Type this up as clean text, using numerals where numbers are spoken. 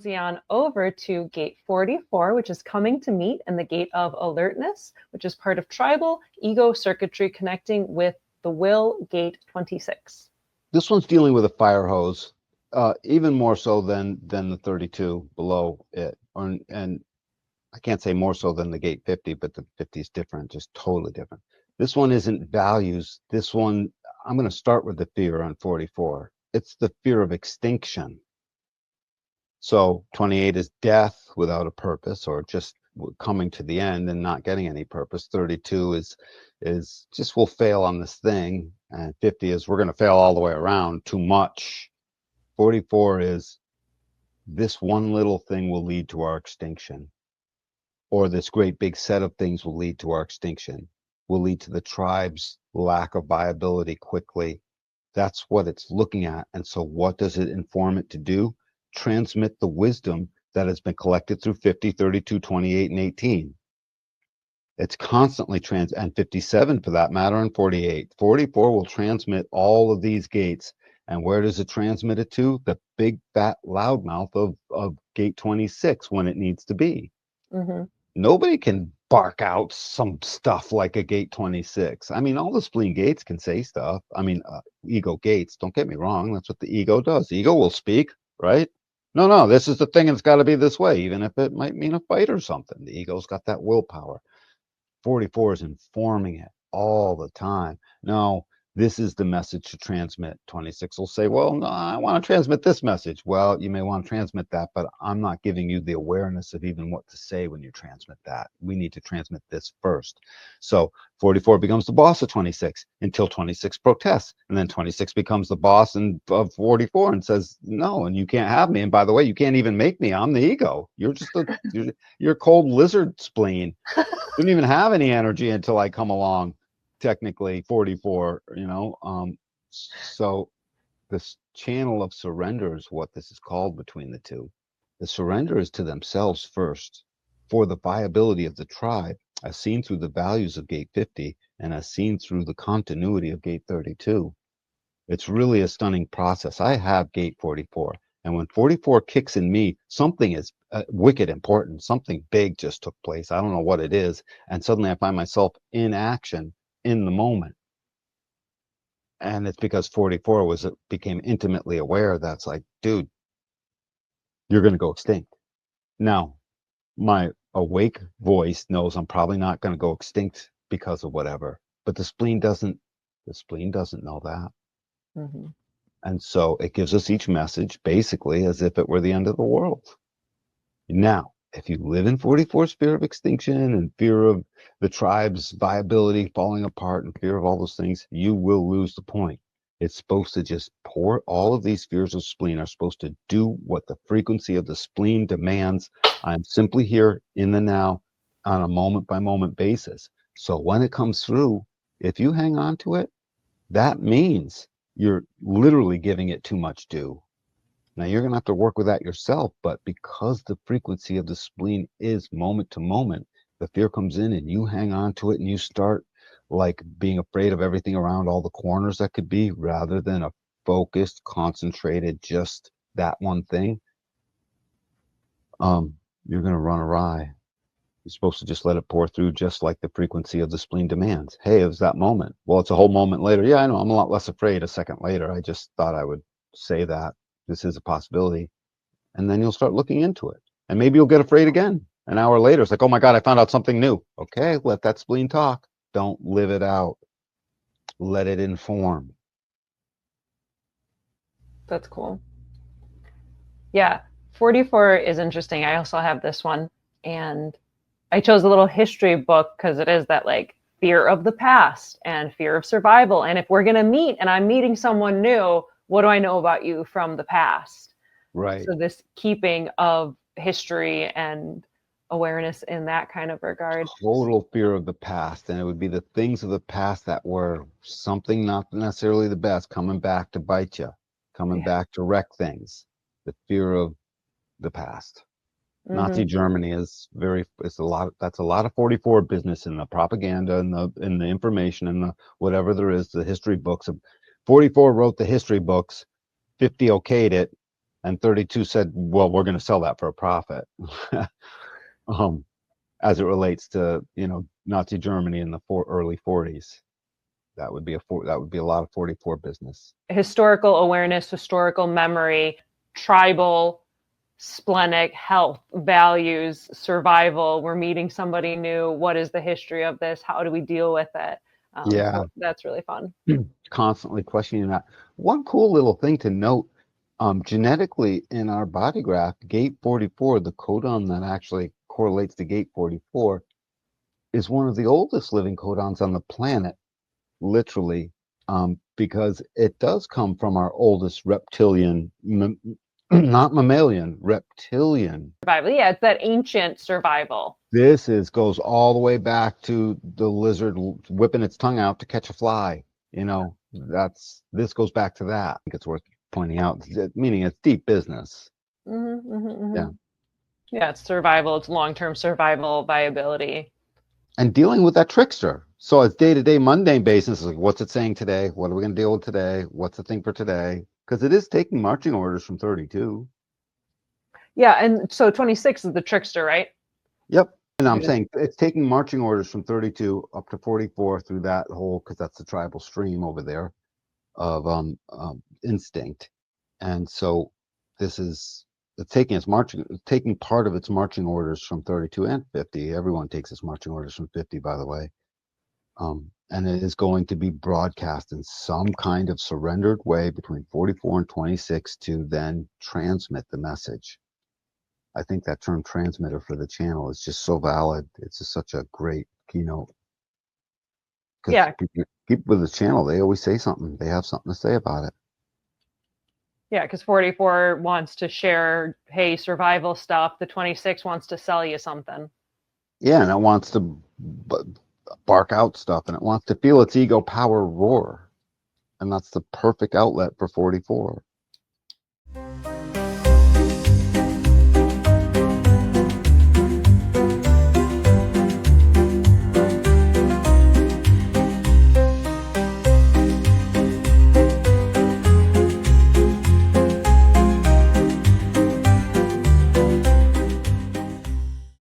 mosey on over to gate 44, which is coming to meet, and the gate of alertness, which is part of tribal ego circuitry connecting with the will, gate 26. This one's dealing with a fire hose, even more so than the 32 below it. And I can't say more so than the gate 50, but the 50 is different, just totally different. This one isn't values. This one, I'm going to start with the fear on 44. It's the fear of extinction. So 28 is death without a purpose, or just coming to the end and not getting any purpose. 32 is just we'll fail on this thing, and 50 is we're going to fail all the way around, too much. 44 is this one little thing will lead to our extinction, or this great big set of things will lead to our extinction, will lead to the tribe's lack of viability quickly. That's what it's looking at. And so what does it inform it to do? Transmit the wisdom that has been collected through 50, 32, 28, and 18. It's constantly and 57 for that matter, and 48. 44 will transmit all of these gates. And where does it transmit it to? The big fat loudmouth of gate 26 when it needs to be. Mm-hmm. Nobody can bark out some stuff like a gate 26. I mean, all the spleen gates can say stuff. I mean, ego gates, don't get me wrong. That's what the ego does. The ego will speak, right? No, this is the thing, and it's got to be this way, even if it might mean a fight or something. The ego's got that willpower. 44 is informing it all the time. No, this is the message to transmit. 26 will say, well, no, I want to transmit this message. Well, you may want to transmit that, but I'm not giving you the awareness of even what to say when you transmit that. We need to transmit this first. So 44 becomes the boss of 26 until 26 protests. And then 26 becomes the boss of 44 and says, no, and you can't have me. And by the way, you can't even make me. I'm the ego. You're just you're cold lizard spleen. You don't even have any energy until I come along. Technically 44, so this channel of surrender is what this is called between the two. The surrender is to themselves first for the viability of the tribe, as seen through the values of gate 50 and as seen through the continuity of gate 32. It's really a stunning process. I have gate 44, and when 44 kicks in me, something is wicked important. Something big just took place. I don't know what it is, and suddenly I find myself in action in the moment. And it's because 44 became intimately aware that's like, dude, you're going to go extinct. Now, my awake voice knows I'm probably not going to go extinct because of whatever, but the spleen doesn't know that. Mm-hmm. And so it gives us each message basically as if it were the end of the world. Now, if you live in 44's fear of extinction and fear of the tribe's viability falling apart and fear of all those things, you will lose the point. It's supposed to just pour. All of these fears of spleen are supposed to do what the frequency of the spleen demands. I'm simply here in the now on a moment by moment basis. So when it comes through, if you hang on to it, that means you're literally giving it too much due. Now you're going to have to work with that yourself, but because the frequency of the spleen is moment to moment, the fear comes in and you hang on to it and you start like being afraid of everything around, all the corners that could be, rather than a focused, concentrated, just that one thing. You're going to run awry. You're supposed to just let it pour through, just like the frequency of the spleen demands. Hey, it was that moment. Well, it's a whole moment later. Yeah, I know. I'm a lot less afraid a second later. I just thought I would say that. This is a possibility. And then you'll start looking into it. And maybe you'll get afraid again. An hour later, it's like, oh my God, I found out something new. Okay, let that spleen talk. Don't live it out. Let it inform. That's cool. Yeah, 44 is interesting. I also have this one. And I chose a little history book because it is that like fear of the past and fear of survival. And if we're going to meet and I'm meeting someone new, what do I know about you from the past? Right. So this keeping of history and awareness in that kind of regard. Total fear of the past. And it would be the things of the past that were something not necessarily the best, coming back to bite you, coming back to wreck things. The fear of the past. Mm-hmm. Nazi Germany is that's a lot of 44 business in the propaganda and the information and the whatever there is, the history books. 44 wrote the history books, 50 okayed it, And 32 said, well, we're going to sell that for a profit. As it relates to, Nazi Germany in the early 40s. That would be a lot of 44 business. Historical awareness, historical memory, tribal, splenic, health, values, survival. We're meeting somebody new. What is the history of this? How do we deal with it? Yeah. So that's really fun. Constantly questioning that. One cool little thing to note, genetically in our body graph, gate 44, the codon that actually correlates to gate 44, is one of the oldest living codons on the planet, literally, because it does come from our oldest reptilian, not mammalian, reptilian. Survival. Yeah, it's that ancient survival. This goes all the way back to the lizard whipping its tongue out to catch a fly. This goes back to that. I think it's worth pointing out, meaning it's deep business. Mm-hmm, mm-hmm, mm-hmm. Yeah. Yeah, it's survival. It's long-term survival viability. And dealing with that trickster. So it's day-to-day mundane basis, like what's it saying today? What are we going to deal with today? What's the thing for today? Because it is taking marching orders from 32. Yeah, and so 26 is the trickster, right? Yep. And I'm saying it's taking marching orders from 32 up to 44 through that whole, because that's the tribal stream over there of instinct. And so this is taking part of its marching orders from 32 and 50. Everyone takes its marching orders from 50, by the way. And it is going to be broadcast in some kind of surrendered way between 44 and 26 to then transmit the message. I think that term transmitter for the channel is just so valid. It's just such a great keynote. Yeah. People with the channel, they always say something. They have something to say about it. Yeah, because 44 wants to share, hey, survival stuff. The 26 wants to sell you something. Yeah, and it wants to bark out stuff, and it wants to feel its ego power roar. And that's the perfect outlet for 44.